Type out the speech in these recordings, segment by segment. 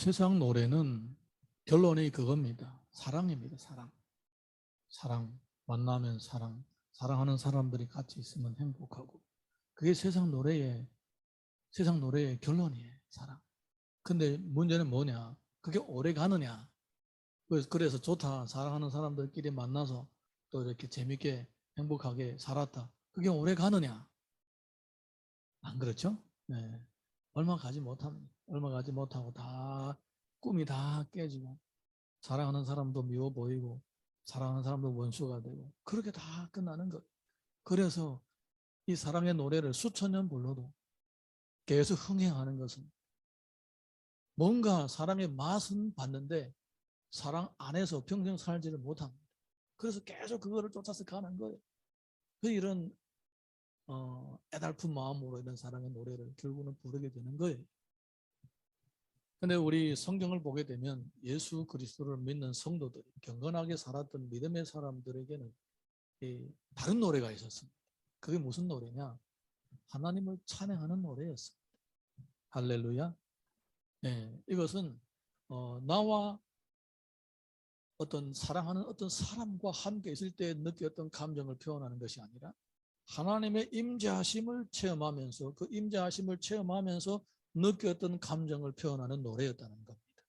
세상 노래는 결론이 그겁니다. 사랑입니다. 사랑. 사랑. 만나면 사랑. 사랑하는 사람들이 같이 있으면 행복하고. 그게 세상 노래의 결론이에요. 사랑. 근데 문제는 뭐냐? 그게 오래 가느냐? 그래서 좋다. 사랑하는 사람들끼리 만나서 또 이렇게 재밌게 행복하게 살았다. 그게 오래 가느냐? 안 그렇죠? 네. 얼마 가지 못합니다. 얼마 가지 못하고 다 꿈이 다 깨지고 사랑하는 사람도 미워 보이고 사랑하는 사람도 원수가 되고 그렇게 다 끝나는 거예요. 그래서 이 사랑의 노래를 수천 년 불러도 계속 흥행하는 것은 뭔가 사랑의 맛은 봤는데 사랑 안에서 평생 살지를 못합니다. 그래서 계속 그거를 쫓아서 가는 거예요. 그 이런 애달픈 마음으로 이런 사랑의 노래를 결국은 부르게 되는 거예요. 근데 우리 성경을 보게 되면 예수 그리스도를 믿는 성도들이 경건하게 살았던 믿음의 사람들에게는 다른 노래가 있었습니다. 그게 무슨 노래냐? 하나님을 찬양하는 노래였습니다. 할렐루야. 네, 이것은 나와 어떤 사랑하는 어떤 사람과 함께 있을 때 느꼈던 감정을 표현하는 것이 아니라 하나님의 임재하심을 체험하면서 그 임재하심을 체험하면서 느꼈던 감정을 표현하는 노래였다는 겁니다.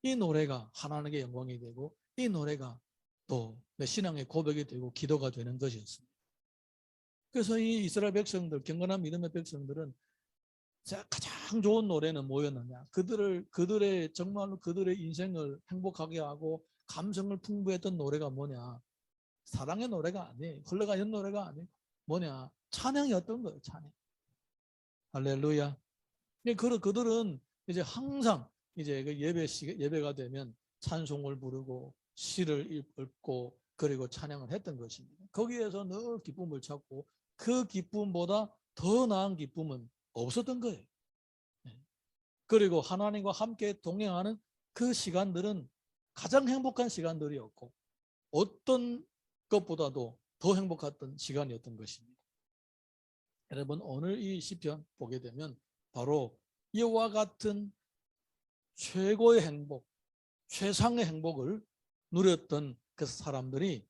이 노래가 하나님께 영광이 되고 이 노래가 또 내 신앙의 고백이 되고 기도가 되는 것이었습니다. 그래서 이 이스라엘 백성들, 경건한 믿음의 백성들은 가장 좋은 노래는 뭐였느냐? 그들의 정말로 그들의 인생을 행복하게 하고 감성을 풍부했던 노래가 뭐냐? 사랑의 노래가 아니에요. 흘러가는 노래가 아니에요. 뭐냐? 찬양이었던 거예요. 찬양. 할렐루야. 그들은 이제 항상 이제 그 예배가 되면 찬송을 부르고 시를 읽고 그리고 찬양을 했던 것입니다. 거기에서 늘 기쁨을 찾고 그 기쁨보다 더 나은 기쁨은 없었던 거예요. 그리고 하나님과 함께 동행하는 그 시간들은 가장 행복한 시간들이었고 어떤 것보다도 더 행복했던 시간이었던 것입니다. 여러분 오늘 이 시편 보게 되면 바로 이와 같은 최고의 행복, 최상의 행복을 누렸던 그 사람들이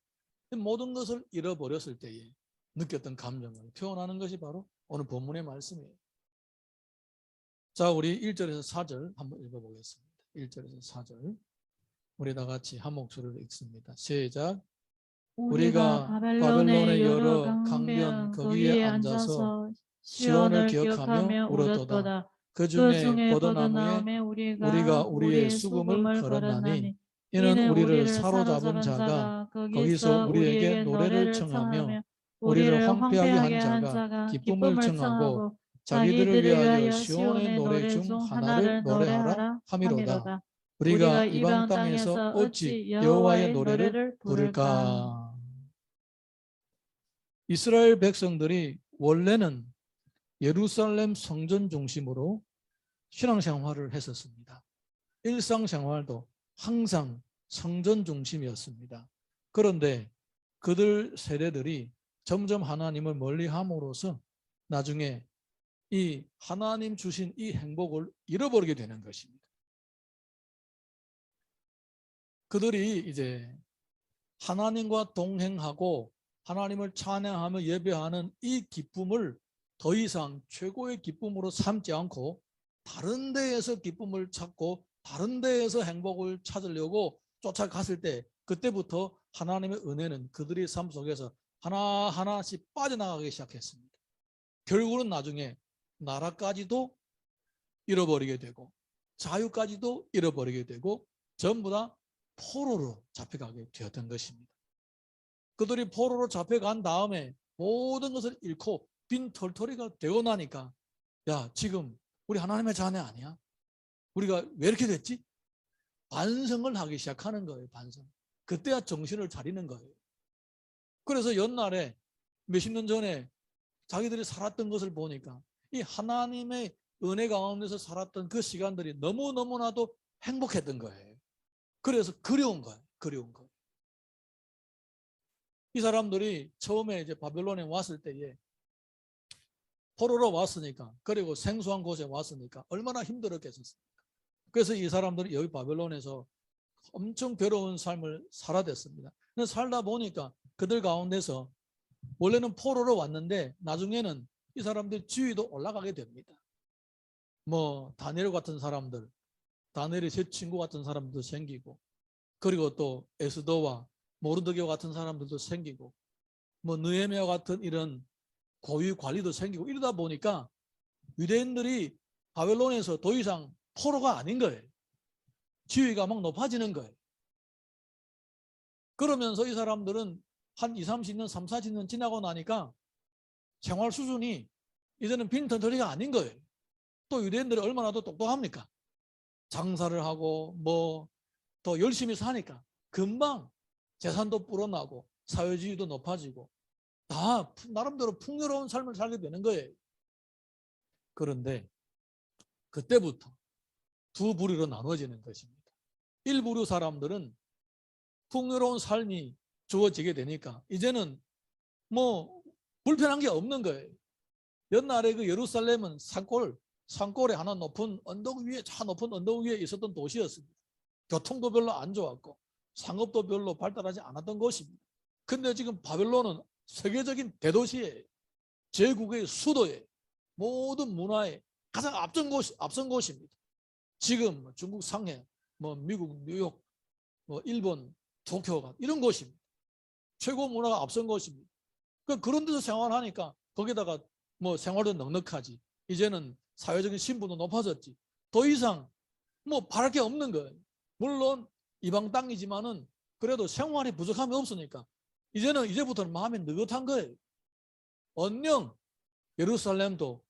모든 것을 잃어버렸을 때에 느꼈던 감정을 표현하는 것이 바로 오늘 본문의 말씀이에요. 자, 우리 1절에서 4절 한번 읽어보겠습니다. 1절에서 4절 우리 다 같이 한 목소리로 읽습니다. 시작. 우리가 바벨론의 여러 강변 거기에 앉아서 시온을 기억하며 울었도다. 그 중에 버드나무에 우리가 우리의 수금을 걸었나니 이는 우리를 사로잡은 자가 거기서 우리에게 노래를 청하며 우리를 황폐하게 한 자가 기쁨을 청하고 자기들을 위하여 시온의 노래 중 하나를 노래하라 함이로다. 우리가 이방 땅에서 어찌 여호와의 노래를 부를까? 이스라엘 백성들이 원래는 예루살렘 성전 중심으로 신앙생활을 했었습니다. 일상생활도 항상 성전 중심이었습니다. 그런데 그들 세대들이 점점 하나님을 멀리함으로써 나중에 이 하나님 주신 이 행복을 잃어버리게 되는 것입니다. 그들이 이제 하나님과 동행하고 하나님을 찬양하며 예배하는 이 기쁨을 더 이상 최고의 기쁨으로 삼지 않고 다른 데에서 기쁨을 찾고 다른 데에서 행복을 찾으려고 쫓아갔을 때 그때부터 하나님의 은혜는 그들의 삶 속에서 하나하나씩 빠져나가기 시작했습니다. 결국은 나중에 나라까지도 잃어버리게 되고 자유까지도 잃어버리게 되고 전부 다 포로로 잡혀가게 되었던 것입니다. 그들이 포로로 잡혀간 다음에 모든 것을 잃고 빈 털터리가 되고 나니까 야 지금 우리 하나님의 자녀 아니야? 우리가 왜 이렇게 됐지? 반성을 하기 시작하는 거예요. 반성. 그때야 정신을 차리는 거예요. 그래서 옛날에 몇십 년 전에 자기들이 살았던 것을 보니까 이 하나님의 은혜 가운데서 살았던 그 시간들이 너무너무나도 행복했던 거예요. 그래서 그리운 거예요. 그리운 거. 이 사람들이 처음에 이제 바벨론에 왔을 때에 포로로 왔으니까 그리고 생소한 곳에 왔으니까 얼마나 힘들었겠습니까? 그래서 이 사람들이 여기 바벨론에서 엄청 괴로운 삶을 살아댔습니다. 근데 살다 보니까 그들 가운데서 원래는 포로로 왔는데 나중에는 이 사람들 지위도 올라가게 됩니다. 뭐 다니엘 같은 사람들, 다니엘의 제 친구 같은 사람도 생기고, 그리고 또 에스더와 모르드게와 같은 사람들도 생기고, 뭐 느헤미야 같은 이런 고위 관리도 생기고, 이러다 보니까 유대인들이 바벨론에서 더 이상 포로가 아닌 거예요. 지위가 막 높아지는 거예요. 그러면서 이 사람들은 한 20, 30년, 3, 40년 지나고 나니까 생활 수준이 이제는 빈털터리가 아닌 거예요. 또 유대인들이 얼마나 더 똑똑합니까? 장사를 하고 뭐 더 열심히 사니까 금방 재산도 불어나고 사회주의도 높아지고 다 나름대로 풍요로운 삶을 살게 되는 거예요. 그런데 그때부터 두 부류로 나눠지는 것입니다. 일부류 사람들은 풍요로운 삶이 주어지게 되니까 이제는 뭐 불편한 게 없는 거예요. 옛날에 그 예루살렘은 산골에 하나 높은 언덕 위에, 저 높은 언덕 위에 있었던 도시였습니다. 교통도 별로 안 좋았고 상업도 별로 발달하지 않았던 곳입니다. 근데 지금 바벨론은 세계적인 대도시예요. 제국의 수도예요. 모든 문화에 가장 앞선 곳입니다. 지금 중국 상해, 뭐 미국 뉴욕, 뭐 일본 도쿄 이런 곳입니다. 최고 문화가 앞선 곳입니다. 그런 데서 생활하니까 거기다가 뭐 생활도 넉넉하지. 이제는 사회적인 신분도 높아졌지. 더 이상 뭐 바랄 게 없는 거예요. 물론 이방 땅이지만은 그래도 생활에 부족함이 없으니까 이제부터는 마음이 느긋한 거예요. 언영 예루살렘도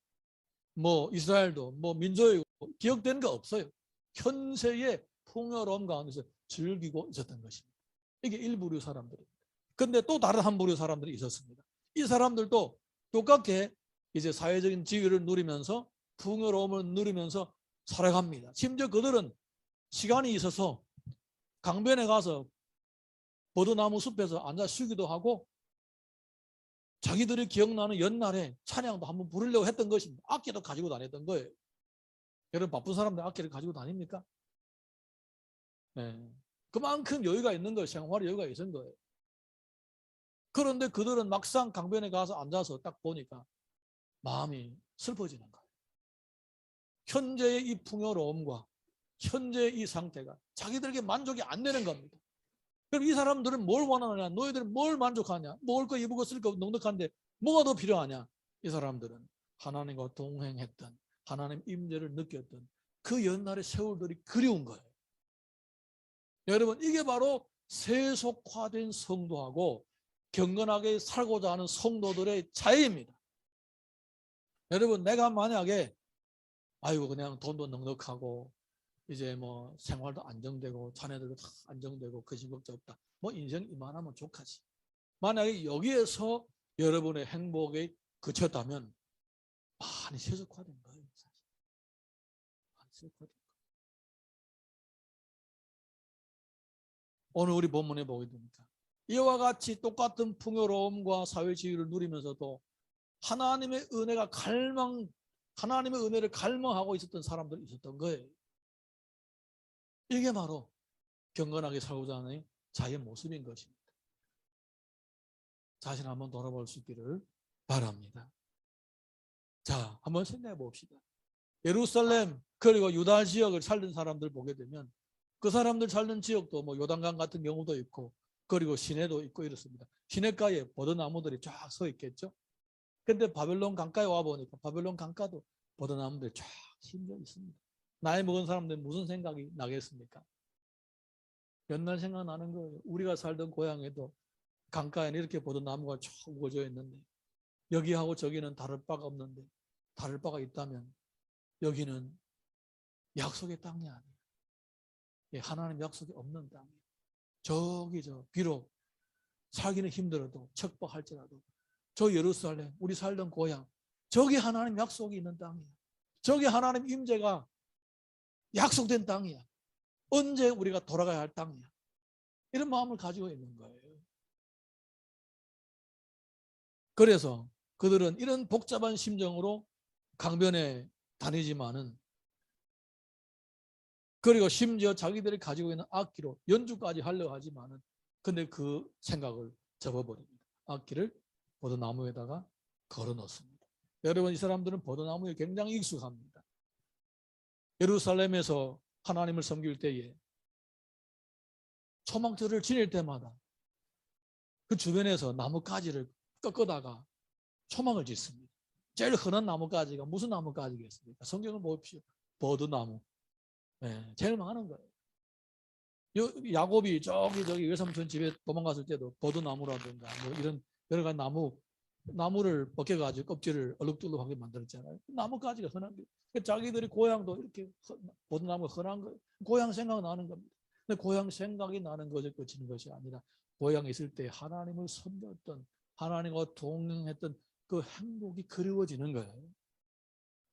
뭐 이스라엘도 뭐 민족이고 기억되는 게 없어요. 현세의 풍요로움 가운데서 즐기고 있었던 것입니다. 이게 일부류 사람들입니다. 근데 또 다른 한 부류 사람들이 있었습니다. 이 사람들도 똑같게 이제 사회적인 지위를 누리면서 풍요로움을 누리면서 살아갑니다. 심지어 그들은 시간이 있어서 강변에 가서 버드나무 숲에서 앉아 쉬기도 하고 자기들이 기억나는 옛날에 찬양도 한번 부르려고 했던 것입니다. 악기도 가지고 다녔던 거예요. 여러분 바쁜 사람들 악기를 가지고 다닙니까? 네. 그만큼 여유가 있는 거예요. 생활에 여유가 있는 거예요. 그런데 그들은 막상 강변에 가서 앉아서 딱 보니까 마음이 슬퍼지는 거예요. 현재의 이 풍요로움과 현재의 이 상태가 자기들에게 만족이 안 되는 겁니다. 그럼 이 사람들은 뭘 원하느냐? 너희들은 뭘 만족하냐? 먹을 거 입을 거 쓸 거 넉넉한데 뭐가 더 필요하냐? 이 사람들은 하나님과 동행했던 하나님 임재를 느꼈던 그 옛날의 세월들이 그리운 거예요. 여러분 이게 바로 세속화된 성도하고 경건하게 살고자 하는 성도들의 차이입니다. 여러분 내가 만약에 아이고 그냥 돈도 넉넉하고 이제 뭐 생활도 안정되고 자녀들도 다 안정되고 거짓 걱정 없다. 뭐 인생 이만하면 족하지. 만약에 여기에서 여러분의 행복에 그쳤다면 많이 세속화된 거예요. 사실. 많이 세속화된 거예요. 오늘 우리 본문에 보게 됩니다. 이와 같이 똑같은 풍요로움과 사회지위를 누리면서도 하나님의 은혜를 갈망하고 있었던 사람들이 있었던 거예요. 이게 바로 경건하게 살고자 하는 자의 모습인 것입니다. 자신 한번 돌아볼 수 있기를 바랍니다. 자, 한번 생각해 봅시다. 예루살렘 그리고 유다 지역을 살던 사람들 보게 되면 그 사람들 살던 지역도 뭐 요단강 같은 경우도 있고 그리고 시내도 있고 이렇습니다. 시내가에 버드나무들이 쫙 서 있겠죠. 근데 바벨론 강가에 와 보니까 바벨론 강가도 버드나무들이 쫙 심겨 있습니다. 나이 먹은 사람들 무슨 생각이 나겠습니까? 옛날 생각나는 거예요. 우리가 살던 고향에도 강가에는 이렇게 버드나무가 쫙 우거져 있는데 여기하고 저기는 다를 바가 없는데 다를 바가 있다면 여기는 약속의 땅이 아니에요. 하나님 약속이 없는 땅이에요. 저기 비록 살기는 힘들어도 척박할지라도 저 예루살렘 우리 살던 고향 저기 하나님 약속이 있는 땅이에요. 저기 하나님 임재가 약속된 땅이야. 언제 우리가 돌아가야 할 땅이야. 이런 마음을 가지고 있는 거예요. 그래서 그들은 이런 복잡한 심정으로 강변에 다니지만은 그리고 심지어 자기들이 가지고 있는 악기로 연주까지 하려고 하지만은 근데 그 생각을 접어버립니다. 악기를 포도나무에다가 걸어 놓습니다. 여러분, 이 사람들은 포도나무에 굉장히 익숙합니다. 예루살렘에서 하나님을 섬길 때에 초막절을 지낼 때마다 그 주변에서 나뭇가지를 꺾어다가 초막을 짓습니다. 제일 흔한 나뭇가지가 무슨 나뭇가지겠습니까? 성경을 보십시오. 버드나무. 네, 제일 많은 거예요. 야곱이 저기 외삼촌 집에 도망갔을 때도 버드나무라든가 뭐 이런 여러 가지 나무를 벗겨가지고 껍질을 얼룩덜룩하게 만들었잖아요. 나뭇가지가 흔한 게. 자기들이 고향도 이렇게 버드나무가 흔한 거예요. 고향 생각나는 겁니다. 근데 고향 생각이 나는 것에 그치는 것이 아니라 고향에 있을 때 하나님을 섬겼던 하나님과 동행했던 그 행복이 그리워지는 거예요.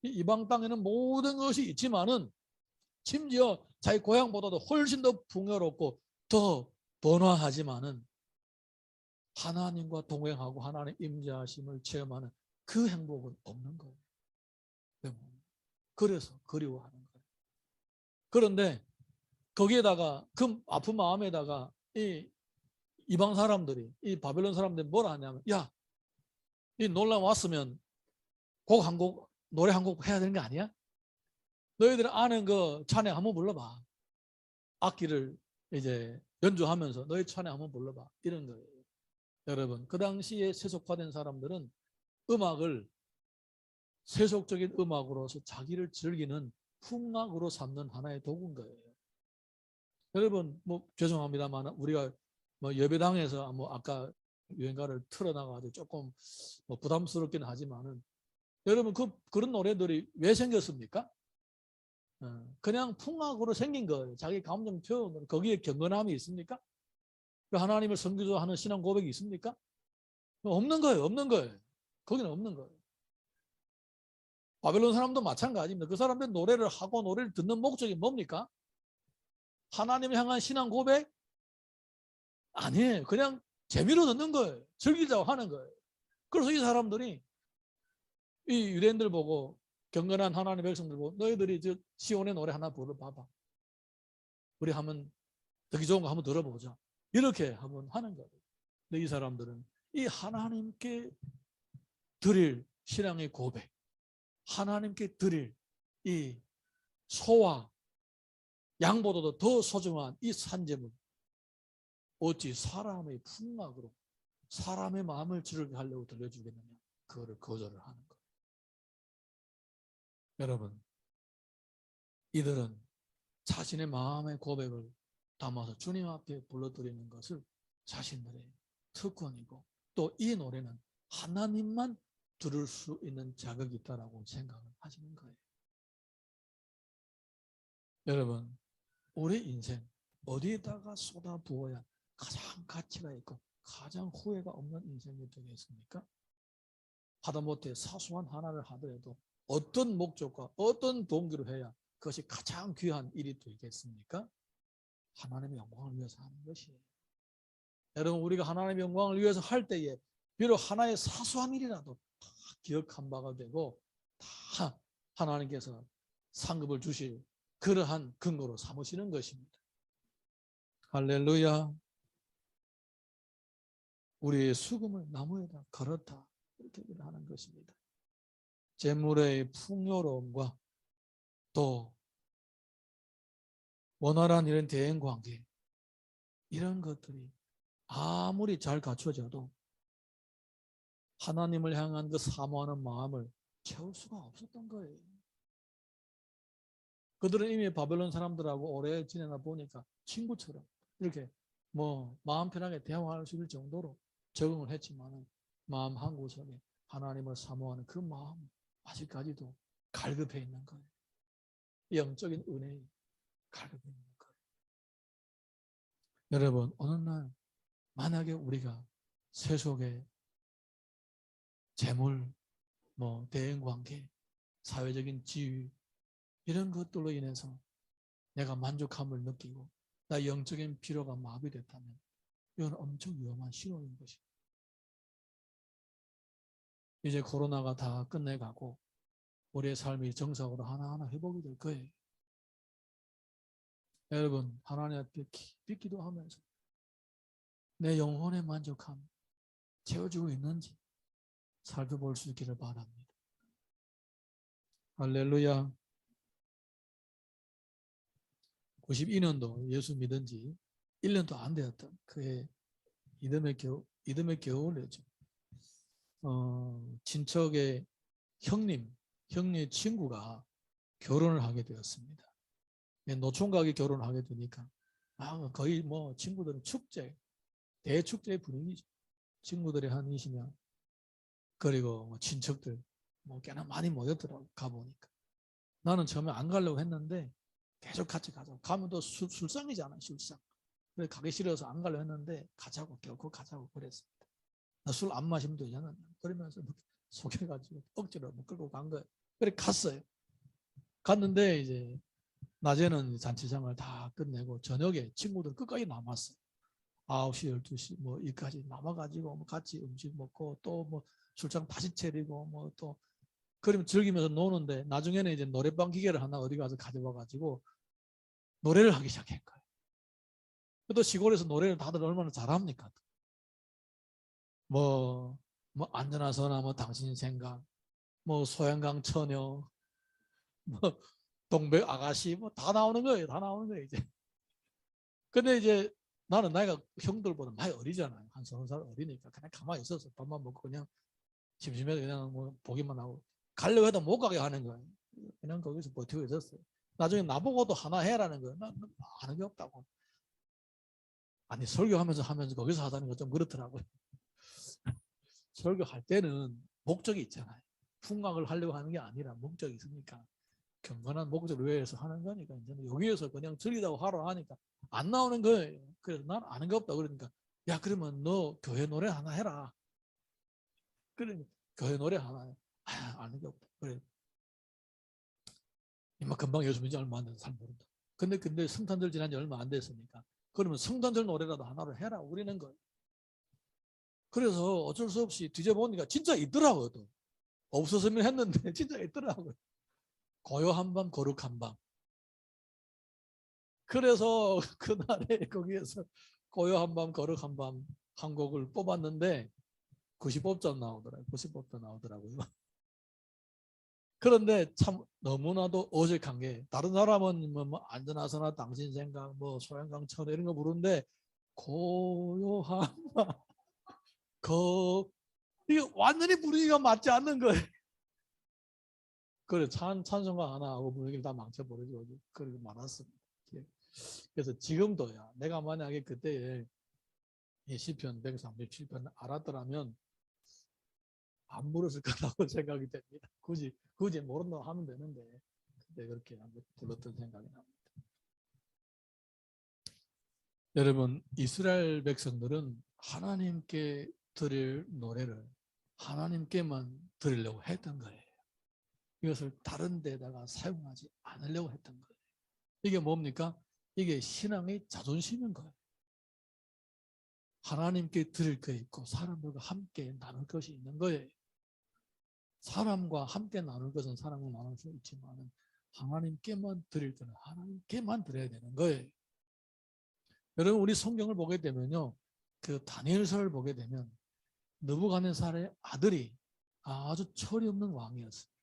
이방 땅에는 모든 것이 있지만은 심지어 자기 고향보다도 훨씬 더 풍요롭고 더 번화하지만은 하나님과 동행하고 하나님 임재하심을 체험하는 그 행복은 없는 거예요. 그래서 그리워하는 거예요. 그런데 거기에다가 그 아픈 마음에다가 이 이방 사람들이 이 바벨론 사람들이 뭐라 하냐면 야, 이 놀람 왔으면 곡 한 곡 노래 한 곡 해야 되는 거 아니야? 너희들 아는 그 찬양 한번 불러봐. 악기를 이제 연주하면서 너희 찬양 한번 불러봐. 이런 거예요. 여러분, 그 당시에 세속화된 사람들은 음악을 세속적인 음악으로서 자기를 즐기는 풍악으로 삼는 하나의 도구인 거예요. 여러분, 뭐 죄송합니다만 우리가 뭐 예배당에서 뭐 아까 유행가를 틀어나가지고 조금 뭐 부담스럽긴 하지만은 여러분 그런 노래들이 왜 생겼습니까? 그냥 풍악으로 생긴 거예요. 자기 감정 표현으로. 거기에 경건함이 있습니까? 하나님을 섬기자 하는 신앙 고백이 있습니까? 없는 거예요. 없는 거예요. 거기는 없는 거예요. 바벨론 사람도 마찬가지입니다. 그 사람들 노래를 하고 노래를 듣는 목적이 뭡니까? 하나님을 향한 신앙 고백? 아니에요. 그냥 재미로 듣는 거예요. 즐기자고 하는 거예요. 그래서 이 사람들이 이 유대인들 보고 경건한 하나님의 백성들 보고 너희들이 저 시온의 노래 하나 불러봐봐. 우리 한번 듣기 좋은 거 한번 들어보자. 이렇게 한번 하는 거예요. 근데 이 사람들은 이 하나님께 드릴 신앙의 고백, 하나님께 드릴 이 소와 양보다도 더 소중한 이 산재물, 어찌 사람의 풍악으로 사람의 마음을 즐겁게 하려고 들려주겠느냐. 그거를 거절을 하는 거예요. 여러분, 이들은 자신의 마음의 고백을 담아서 주님 앞에 불러드리는 것을 자신들의 특권이고 또 이 노래는 하나님만 들을 수 있는 자격이 있다고 생각을 하시는 거예요. 여러분, 우리 인생 어디에다가 쏟아부어야 가장 가치가 있고 가장 후회가 없는 인생이 되겠습니까? 하다못해 사소한 하나를 하더라도 어떤 목적과 어떤 동기로 해야 그것이 가장 귀한 일이 되겠습니까? 하나님의 영광을 위해서 하는 것이에요. 여러분, 우리가 하나님의 영광을 위해서 할 때에 비록 하나의 사소한 일이라도 다 기억한 바가 되고 다 하나님께서 상급을 주실 그러한 근거로 삼으시는 것입니다. 할렐루야. 우리의 수금을 나무에다 걸었다. 이렇게 하는 것입니다. 재물의 풍요로움과 또 원활한 이런 대인관계 이런 것들이 아무리 잘 갖춰져도 하나님을 향한 그 사모하는 마음을 채울 수가 없었던 거예요. 그들은 이미 바벨론 사람들하고 오래 지내다 보니까 친구처럼 이렇게 뭐 마음 편하게 대화할 수 있을 정도로 적응을 했지만 마음 한구석에 하나님을 사모하는 그 마음 아직까지도 갈급해 있는 거예요. 영적인 은혜에 갈급해 있는 거예요. 여러분, 어느 날 만약에 우리가 세속의 재물, 뭐 대인관계, 사회적인 지위 이런 것들로 인해서 내가 만족함을 느끼고 나 영적인 피로가 마비됐다면 이건 엄청 위험한 신호인 것입니다. 이제 코로나가 다 끝내가고 우리의 삶이 정상으로 하나하나 회복이 될 거예요. 여러분 하나님 앞에 깊이 기도하면서 내 영혼의 만족함 채워주고 있는지 살펴볼 수 있기를 바랍니다. 할렐루야. 92년도 예수 믿은 지 1년도 안 되었던 그의 이듬해 겨울이죠. 친척의 형님 친구가 결혼을 하게 되었습니다. 노총각이 결혼을 하게 되니까 거의 뭐 친구들은 대축제 분위기죠. 친구들이 한 20명 그리고 뭐 친척들 뭐 꽤나 많이 모였더라고. 가보니까 나는 처음에 안 가려고 했는데 계속 같이 가자고. 가면 또 술상이잖아. 술상. 그래 가기 싫어서 안 가려고 했는데 가자고. 결코 가자고 그랬습니다. 나 술 안 마시면 되잖아. 그러면서 속여가지고 억지로 끌고 간 거예요. 그래 갔어요. 갔는데 이제 낮에는 잔치장을 다 끝내고 저녁에 친구들 끝까지 남았어요. 9시, 12시 뭐 이까지 남아가지고 뭐 같이 음식 먹고 또 뭐 술장 다시 차리고 뭐 또 그러면 즐기면서 노는데 나중에는 이제 노래방 기계를 하나 어디 가서 가져와가지고 노래를 하기 시작한 거예요. 또 시골에서 노래를 다들 얼마나 잘합니까? 뭐 안전하서나 뭐 당신 생각, 뭐 소양강 처녀, 뭐 동백 아가씨 뭐 다 나오는 거예요. 다 나오는 거예요 이제. 근데 이제 나는 나이가 형들보다 많이 어리잖아요. 한 30살 어리니까 그냥 가만히 있어서 밥만 먹고 그냥 심심해서 그냥 뭐 보기만 하고 가려고 해도 못 가게 하는 거예요. 그냥 거기서 버티고 있었어요. 나중에 나보고도 하나 해라는 거예요. 난 아는 게 없다고. 아니 설교하면서 거기서 하자는 거 좀 그렇더라고요. 설교할 때는 목적이 있잖아요. 풍광을 하려고 하는 게 아니라 목적이 있으니까 경건한 목적을 위해서 하는 거니까 이제 여기에서 그냥 즐기다고 하러 하니까 안 나오는 거예요. 그래서 난 아는 게 없다 그러니까 야 그러면 너 교회 노래 하나 해라. 그러니까 교회 노래 하나 아는 게 없다. 그래. 이마 금방 예수 믿지 얼마 안 돼서 잘 모른다. 근데 성탄절 지난 지 얼마 안 됐으니까 그러면 성탄절 노래라도 하나를 해라 우리는 거예요. 그래서 어쩔 수 없이 뒤져보니까 진짜 있더라고요. 또. 없었으면 했는데 진짜 있더라고요. 고요 한 밤 거룩 한 밤. 그래서 그날에 거기에서 고요 한 밤 거룩 한 밤 한 곡을 뽑았는데 90점 나오더라고요. 90점 나오더라고요. 그런데 참 너무나도 어색한 게 다른 사람은 뭐 안전하서나 당신 생각 뭐 소양강천 이런 거 부르는데 고요한 이게 완전히 분위기가 맞지 않는 거예요. 그래 찬송가 하나 하고 분위기를 다 망쳐버리고 그렇게 많았습니다. 그래서 지금도야 내가 만약에 그때에 시편 137편 알았더라면 안 부르실 거라고 생각이 됩니다. 굳이 모른다고 하면 되는데 그때 그렇게 한번 불렀던 생각이 납니다. 여러분 이스라엘 백성들은 하나님께 드릴 노래를 하나님께만 드리려고 했던 거예요. 이것을 다른 데다가 사용하지 않으려고 했던 거예요. 이게 뭡니까? 이게 신앙의 자존심인 거예요. 하나님께 드릴 게 있고 사람들과 함께 나눌 것이 있는 거예요. 사람과 함께 나눌 것은 사람과 나눌 수 있지만 하나님께만 드릴 때는 하나님께만 드려야 되는 거예요. 여러분 우리 성경을 보게 되면요. 그 다니엘서를 보게 되면 느부갓네살의 아들이 아주 철이 없는 왕이었습니다.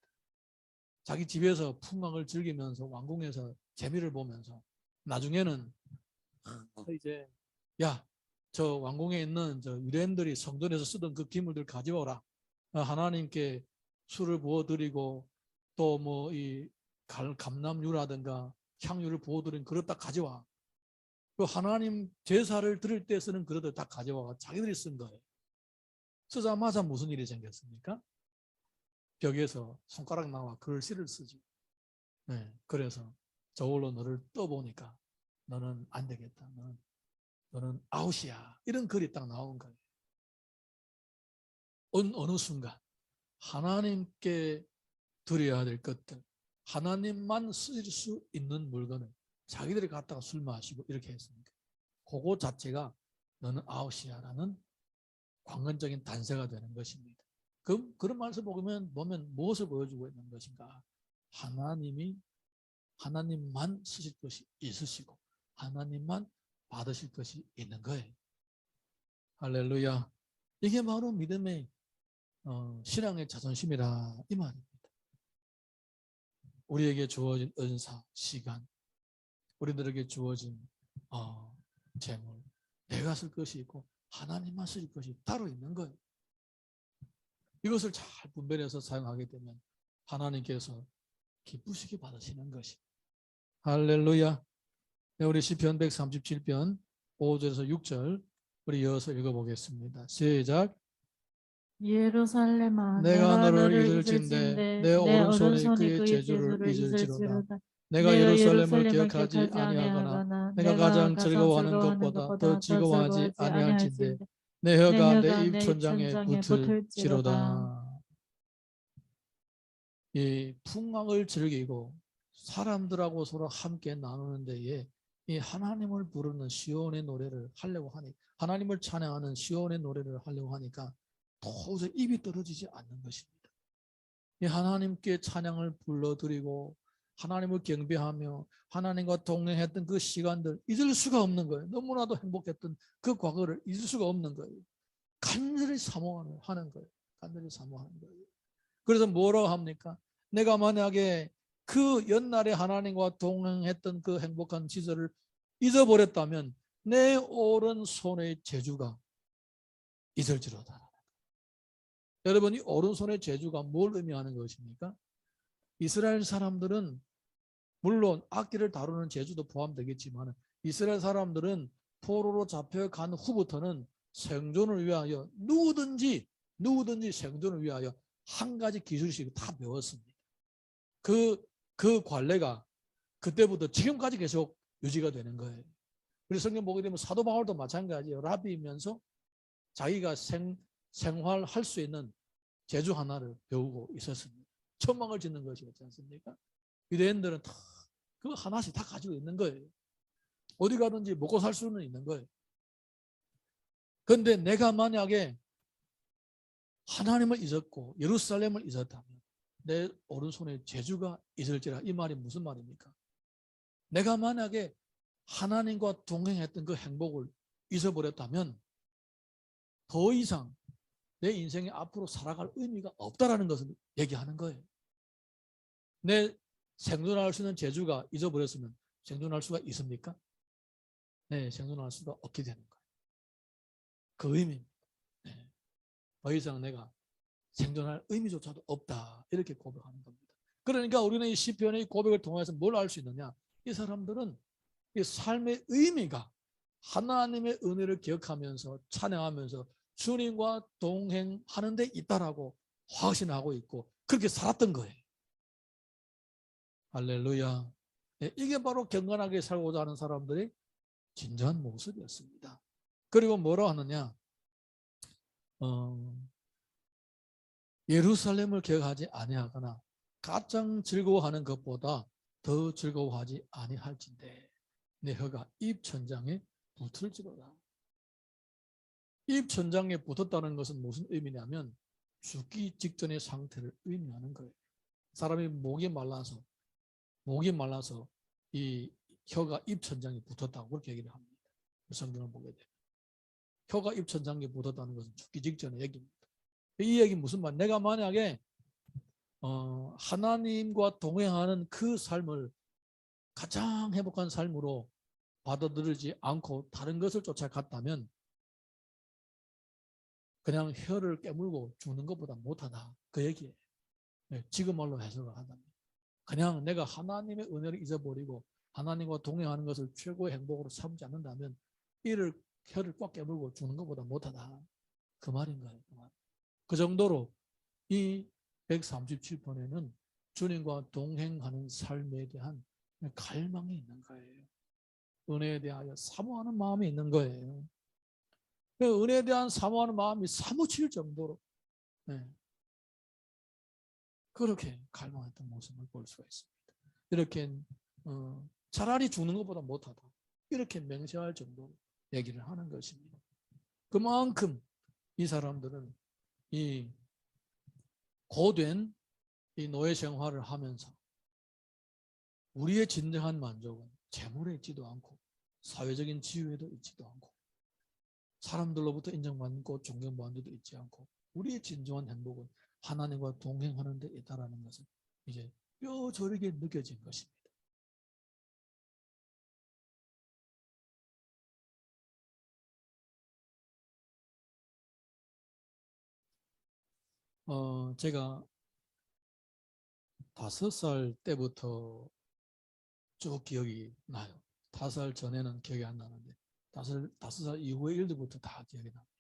자기 집에서 풍광을 즐기면서 왕궁에서 재미를 보면서 나중에는 이제 저 왕궁에 있는 저 유대인들이 성전에서 쓰던 그 기물들 가져오라. 하나님께 술을 부어드리고 또 뭐 이 감람유라든가 향유를 부어드린 그릇 다 가져와. 그 하나님 제사를 드릴 때 쓰는 그릇을 다 가져와 자기들이 쓴 거예요. 쓰자마자 무슨 일이 생겼습니까? 벽에서 손가락 나와 글씨를 쓰죠. 네, 그래서 저울로 너를 떠보니까 너는 안 되겠다. 너는 아웃이야. 이런 글이 딱 나온 거예요. 어느 순간 하나님께 드려야 될 것들, 하나님만 쓰실 수 있는 물건을 자기들이 갖다가 술 마시고 이렇게 했습니다. 그거 자체가 너는 아웃이야라는 관건적인 단서가 되는 것입니다. 그런 말씀 보면 무엇을 보여주고 있는 것인가? 하나님만 쓰실 것이 있으시고 하나님만 받으실 것이 있는 거예요. 할렐루야. 이게 바로 믿음의 신앙의 자존심이라 이 말입니다. 우리에게 주어진 은사, 시간, 우리들에게 주어진 재물, 내가 쓸 것이 있고 하나님만 쓸 것이 따로 있는 거예요. 이것을 잘 분별해서 사용하게 되면 하나님께서 기쁘시게 받으시는 것이. 할렐루야. 우리 시편 137편 5절에서 6절 우리 이어서 읽어보겠습니다. 시작. 예루살렘아, 내가 너를 잊을진대 내 내 오른손이 오른손이 그의 그의 제주를 제주를 잊을지로다. 잊을지로다. 내가 예루살렘을 기억하지 기억하지 아니하거나 아니하거나 내가 내가 가장 가장 즐거워하는 즐거워하는 것보다 더 것보다 더 즐거워하지 즐거워하지 아니할진대 아니할진대 내 내 혀가 내 혀가 내 입천장에 입천장에 붙을지로다. 붙을지로다. 이 풍광을 즐기고 사람들하고 서로 함께 나누는 데에 이 하나님을 부르는 시온의 노래를 하려고 하니, 하나님을 찬양하는 시온의 노래를 하려고 하니까 도저히 입이 떨어지지 않는 것입니다. 이 하나님께 찬양을 불러드리고 하나님을 경배하며 하나님과 동행했던 그 시간들 잊을 수가 없는 거예요. 너무나도 행복했던 그 과거를 잊을 수가 없는 거예요. 간절히 사모하는 거예요. 간절히 사모하는 거예요. 그래서 뭐라고 합니까? 내가 만약에 그 옛날에 하나님과 동행했던 그 행복한 시절을 잊어버렸다면 내 오른손의 재주가 잊을지로다. 여러분, 이 오른손의 재주가 뭘 의미하는 것입니까? 이스라엘 사람들은 물론 악기를 다루는 재주도 포함되겠지만 이스라엘 사람들은 포로로 잡혀간 후부터는 생존을 위하여 누구든지 생존을 위하여 한 가지 기술씩 다 배웠습니다. 그 관례가 그때부터 지금까지 계속 유지가 되는 거예요. 우리 성경 보게 되면 사도 바울도 마찬가지예요. 라비이면서 자기가 생활할 수 있는 재주 하나를 배우고 있었습니다. 천막을 짓는 것이었지 않습니까? 유대인들은 다 그 하나씩 다 가지고 있는 거예요. 어디 가든지 먹고 살 수는 있는 거예요. 그런데 내가 만약에 하나님을 잊었고 예루살렘을 잊었다면 내 오른손에 재주가 있을지라. 이 말이 무슨 말입니까? 내가 만약에 하나님과 동행했던 그 행복을 잊어버렸다면 더 이상 내 인생에 앞으로 살아갈 의미가 없다라는 것을 얘기하는 거예요. 내 생존할 수 있는 재주가 잊어버렸으면 생존할 수가 있습니까? 네, 생존할 수가 없게 되는 거예요. 그 의미입니다. 네. 더 이상 내가 생존할 의미조차도 없다. 이렇게 고백하는 겁니다. 그러니까 우리는 이 시편의 고백을 통해서 뭘 알 수 있느냐? 이 사람들은 이 삶의 의미가 하나님의 은혜를 기억하면서 찬양하면서 주님과 동행하는 데 있다라고 확신하고 있고 그렇게 살았던 거예요. 할렐루야. 네, 이게 바로 경건하게 살고자 하는 사람들의 진정한 모습이었습니다. 그리고 뭐라고 하느냐? 예루살렘을 기억하지 아니하거나 가장 즐거워하는 것보다 더 즐거워하지 아니할진대 내 혀가 입천장에 붙을지로다. 입천장에 붙었다는 것은 무슨 의미냐면 죽기 직전의 상태를 의미하는 거예요. 사람이 목이 말라서 이 혀가 입천장에 붙었다고 그렇게 얘기를 합니다. 성경을 보게 되면 혀가 입천장에 붙었다는 것은 죽기 직전의 얘기입니다. 이 얘기 무슨 말? 내가 만약에 하나님과 동행하는 그 삶을 가장 행복한 삶으로 받아들이지 않고 다른 것을 쫓아갔다면 그냥 혀를 깨물고 죽는 것보다 못하다. 그 얘기예요. 네, 지금 말로 해석을 한다면 그냥 내가 하나님의 은혜를 잊어버리고 하나님과 동행하는 것을 최고의 행복으로 삼지 않는다면 혀를 꽉 깨물고 죽는 것보다 못하다. 그 말인 거예요. 그 정도로 이 137편에는 주님과 동행하는 삶에 대한 갈망이 있는 거예요. 은혜에 대하여 사모하는 마음이 있는 거예요. 그 은혜에 대한 사모하는 마음이 사무칠 정도로 그렇게 갈망했던 모습을 볼 수가 있습니다. 이렇게 차라리 죽는 것보다 못하다. 이렇게 맹세할 정도로 얘기를 하는 것입니다. 그만큼 이 사람들은 이 고된 이 노예 생활을 하면서 우리의 진정한 만족은 재물에 있지도 않고 사회적인 지위에도 있지도 않고 사람들로부터 인정받고 존경받는 데도 있지 않고 우리의 진정한 행복은 하나님과 동행하는 데 있다라는 것을 이제 뼈저리게 느껴진 것입니다. 제가 5살 때부터 쭉 기억이 나요. 5살 전에는 기억이 안 나는데 5살 이후의 일들부터 다 기억이 납니다.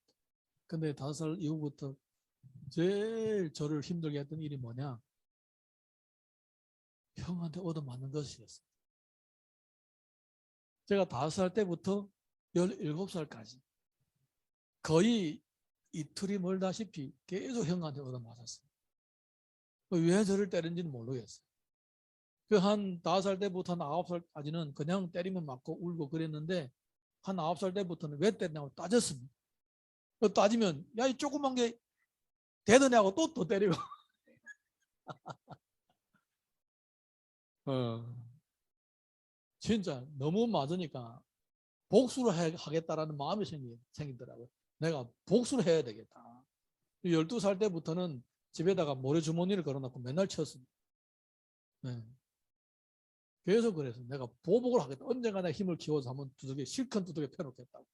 근데 5살 이후부터 제일 저를 힘들게 했던 일이 뭐냐? 형한테 얻어맞는 것이었어요. 제가 5살 때부터 17살까지 거의 이틀이 멀다시피 계속 형한테 얻어맞았어요. 왜 저를 때린지는 모르겠어요. 한 5살 때부터 한 9살까지는 그냥 때리면 맞고 울고 그랬는데 한 9살 때부터는 왜 때리냐고 따졌습니다. 따지면 야, 이 조그만 게 되더냐고 또 때리고 진짜 너무 맞으니까 복수를 하겠다라는 마음이 생기더라고요. 내가 복수를 해야 되겠다. 12살 때부터는 집에다가 모래주머니를 걸어놓고 맨날 쳤습니다. 네. 계속 그래서 내가 보복을 하겠다. 언젠가 내 힘을 키워서 한번 실컷 두들겨 펴놓겠다고.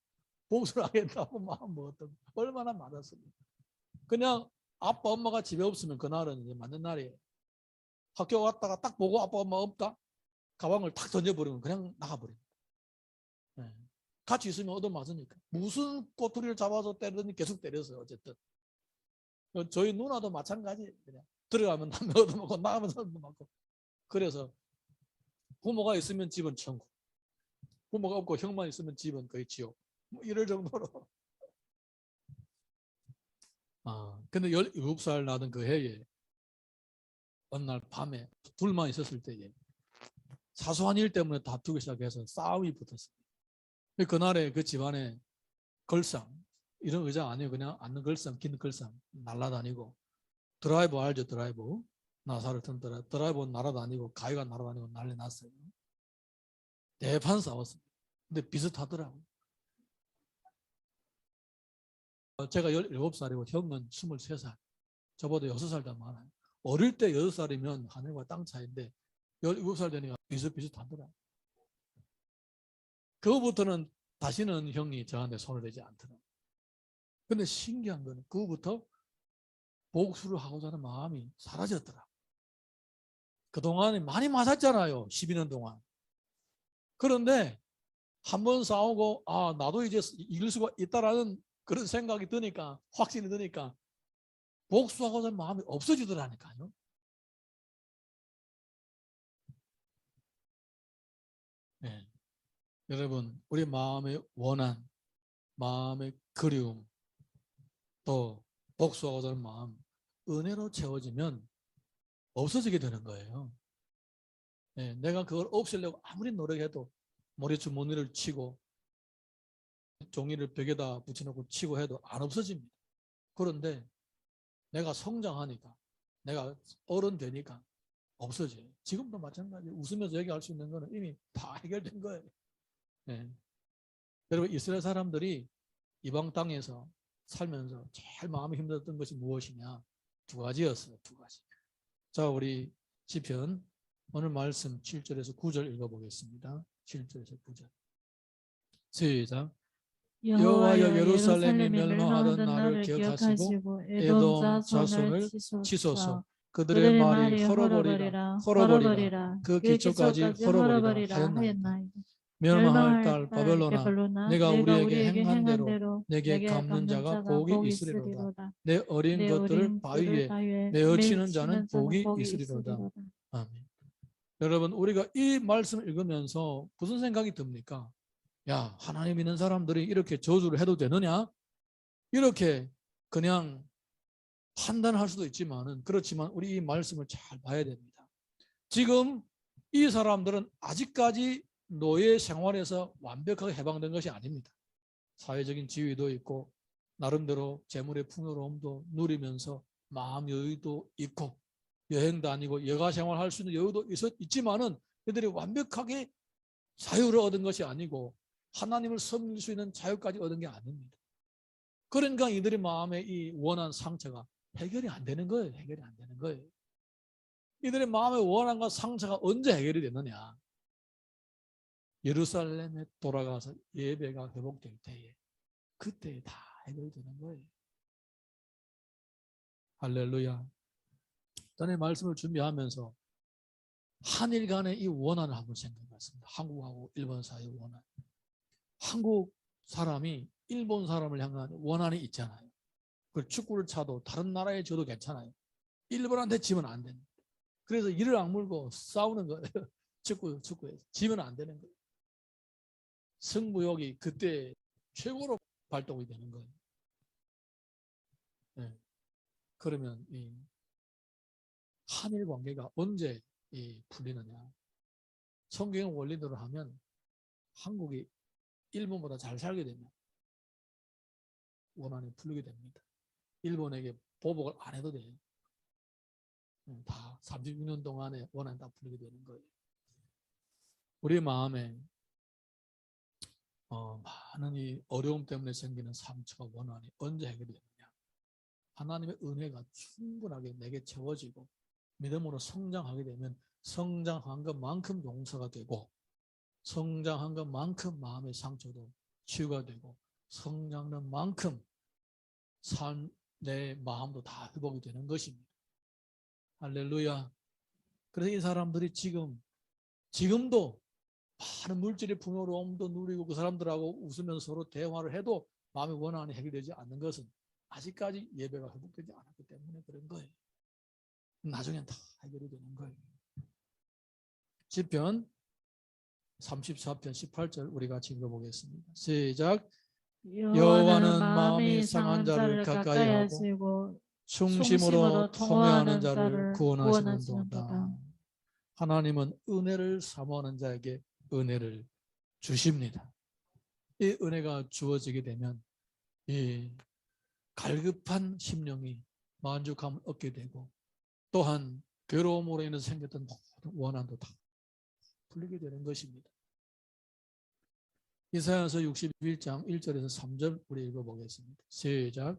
복수를 하겠다고 마음 먹었던 얼마나 많았습니다. 그냥 아빠 엄마가 집에 없으면 그날은 이제 맞는 날이에요. 학교 갔다가 딱 보고 아빠 엄마 없다. 가방을 탁 던져버리면 그냥 나가버립니다. 네. 같이 있으면 얻어맞으니까. 무슨 꼬투리를 잡아서 때리더니 계속 때렸어요. 어쨌든. 저희 누나도 마찬가지. 그냥 들어가면 남의 얻어맞고 나가면 얻어맞고. 그래서 부모가 있으면 집은 천국. 부모가 없고 형만 있으면 집은 거의 지옥. 뭐 이럴 정도로. 근데 17살 나던 그 해에 어느 날 밤에 둘만 있었을 때에 사소한 일 때문에 다투기 시작해서 싸움이 붙었어요. 그날에 그 집안에 걸상, 이런 의자 아니에요. 그냥 앉는 걸상, 긴 걸상 날아다니고, 드라이버 알죠? 드라이버. 나사를 튼 드라이버 날아다니고 가위가 날아다니고 난리 났어요. 대판 싸웠습니다. 근데 비슷하더라고요. 제가 17살이고 형은 23살. 저보다 6살 더 많아요. 어릴 때 6살이면 하늘과 땅 차이인데 17살 되니까 비슷비슷하더라고요. 그거부터는 다시는 형이 저한테 손을 대지 않더라고요. 근데 신기한 거는 그거부터 복수를 하고자 하는 마음이 사라졌더라고요. 그동안에 많이 맞았잖아요. 12년 동안. 그런데 한 번 싸우고 나도 이제 이길 수가 있다라는 그런 생각이 드니까, 확신이 드니까 복수하고자 하는 마음이 없어지더라니까요. 네. 여러분, 우리 마음의 원한, 마음의 그리움, 또 복수하고자 하는 마음, 은혜로 채워지면 없어지게 되는 거예요. 네. 내가 그걸 없애려고 아무리 노력해도 모래주머니를 치고 종이를 벽에다 붙여놓고 치고 해도 안 없어집니다. 그런데 내가 성장하니까, 내가 어른 되니까 없어져요. 지금도 마찬가지예요. 웃으면서 얘기할 수 있는 거는 이미 다 해결된 거예요. 네. 여러분, 이스라엘 사람들이 이방 땅에서 살면서 제일 마음이 힘들었던 것이 무엇이냐? 2가지였어요. 2가지. 자, 우리 시편 오늘 말씀 7절에서 9절 읽어보겠습니다. 7절에서 9절. 시작. 여호와여, 예루살렘이 멸망하던 날을 기억하시고 에돔 자손을 치소서. 그들의 말이 헐어버리라. 그 기초까지 헐어버리라 하였나이다. 멸망할 딸 바벨론아, 내가 우리에게 행한 대로 내게 갚는 자가 복이 있으리로다. 내 어린 것들을 바위에 메어치는 자는 복이 있으리로다. 아멘. 여러분, 우리가 이 말씀을 읽으면서 무슨 생각이 듭니까? 야, 하나님 믿는 사람들이 이렇게 저주를 해도 되느냐? 이렇게 그냥 판단할 수도 있지만은, 그렇지만 우리 이 말씀을 잘 봐야 됩니다. 지금 이 사람들은 아직까지 노예 생활에서 완벽하게 해방된 것이 아닙니다. 사회적인 지위도 있고 나름대로 재물의 풍요로움도 누리면서 마음 여유도 있고 여행 다니고 여가 생활할 수 있는 여유도 있지만은 그들이 완벽하게 자유를 얻은 것이 아니고 하나님을 섬길 수 있는 자유까지 얻은 게 아닙니다. 그러니까 이들의 마음에 이 원한 상처가 해결이 안 되는 거예요. 해결이 안 되는 거예요. 이들의 마음의 원한과 상처가 언제 해결이 되느냐? 예루살렘에 돌아가서 예배가 회복될 때에, 그때 다 해결되는 거예요. 할렐루야. 전에 말씀을 준비하면서 한일 간의 이 원한을 한번 생각해봤습니다. 한국하고 일본 사이의 원한. 한국 사람이 일본 사람을 향한 원한이 있잖아요. 그 축구를 차도 다른 나라에 줘도 괜찮아요. 일본한테 지면 안 됩니다. 그래서 이를 악물고 싸우는 거예요. 축구에서 지면 안 되는 거예요. 승부욕이 그때 최고로 발동이 되는 거예요. 네. 그러면 이 한일 관계가 언제 풀리느냐? 성경의 원리대로 하면 한국이 일본보다 잘 살게 되면 원한이 풀리게 됩니다. 일본에게 보복을 안 해도 돼요. 다 36년 동안에 원한이 다 풀리게 되는 거예요. 우리 마음에 많은 이 어려움 때문에 생기는 상처와 원한이 언제 해결이 되느냐? 하나님의 은혜가 충분하게 내게 채워지고 믿음으로 성장하게 되면 성장한 것만큼 용서가 되고, 성장한 것만큼 마음의 상처도 치유가 되고, 성장하는 만큼 내 마음도 다 회복이 되는 것입니다. 할렐루야. 그래서 이 사람들이 지금도 많은 물질의 풍요로움도 누리고 그 사람들하고 웃으면서 서로 대화를 해도 마음의 원한이 해결되지 않는 것은 아직까지 예배가 회복되지 않았기 때문에 그런 거예요. 나중엔 다 해결이 되는 거예요. 시편 34편 18절 우리 같이 읽어보겠습니다. 시작. 여호와는 마음이 상한 자를 가까이 하고 충심으로 통회하는 자를 구원하시는도다. 하나님은 은혜를 사모하는 자에게 은혜를 주십니다. 이 은혜가 주어지게 되면 이 갈급한 심령이 만족함을 얻게 되고, 또한 괴로움으로 인해서 생겼던 모든 원한도 다 풀리게 되는 것입니다. 이사야서 61장 1절에서 3절 우리 읽어보겠습니다. 시작.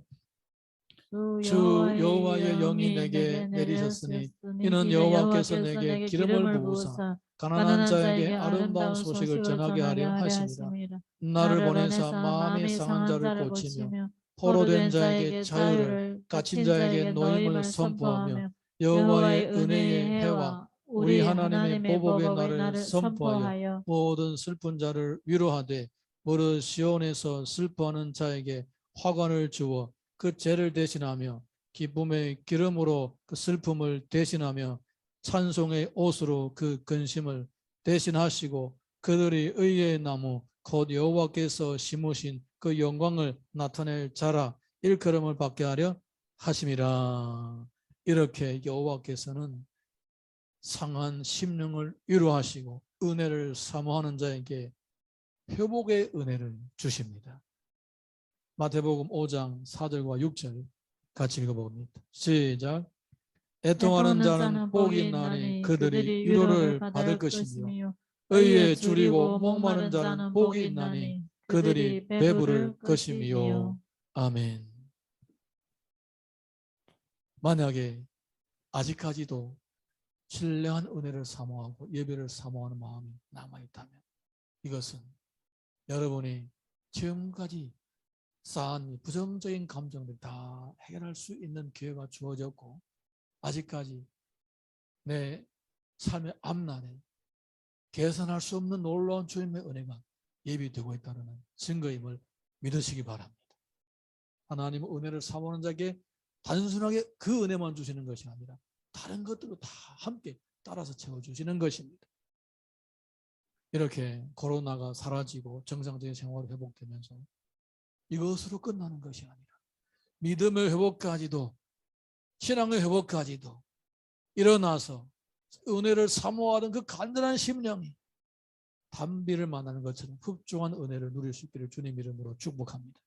주 여호와의 영이 내게 내리셨으니 이는 여호와께서 내게 기름을 부으사 가난한 자에게 아름다운 소식을 전하게 하려 하심이라. 나를 보내사 마음이 상한 자를 고치며 포로된 자에게 자유를, 갇힌 자에게 노임을 선포하며 여호와의 은혜의 해와 우리 하나님의 보복의 날을 선포하여 모든 슬픈 자를 위로하되 무릇 시온에서 슬퍼하는 자에게 화관을 주어 그 죄를 대신하며 기쁨의 기름으로 그 슬픔을 대신하며 찬송의 옷으로 그 근심을 대신하시고 그들이 의의 나무 곧 여호와께서 심으신 그 영광을 나타낼 자라 일컬음을 받게 하려 하심이라. 이렇게 여호와께서는 상한 심령을 위로하시고 은혜를 사모하는 자에게 회복의 은혜를 주십니다. 마태복음 5장 4절과 6절 같이 읽어봅니다. 시작. 애통하는 자는 복이 있나니 그들이 위로를 받을 것이며 의에 줄이고 목마른 자는 복이 있나니 그들이 배부를 것이며. 아멘. 만약에 아직까지도 신령한 은혜를 사모하고 예배를 사모하는 마음이 남아있다면 이것은 여러분이 지금까지 쌓은 부정적인 감정들 다 해결할 수 있는 기회가 주어졌고, 아직까지 내 삶의 앞날에 계산할 수 없는 놀라운 주님의 은혜가 예비되고 있다는 증거임을 믿으시기 바랍니다. 하나님은 은혜를 사모하는 자에게 단순하게 그 은혜만 주시는 것이 아니라 다른 것들도 다 함께 따라서 채워주시는 것입니다. 이렇게 코로나가 사라지고 정상적인 생활이 회복되면서 이것으로 끝나는 것이 아니라 믿음의 회복까지도, 신앙의 회복까지도 일어나서 은혜를 사모하던 그 간절한 심령이 단비를 만나는 것처럼 흡족한 은혜를 누릴 수 있기를 주님 이름으로 축복합니다.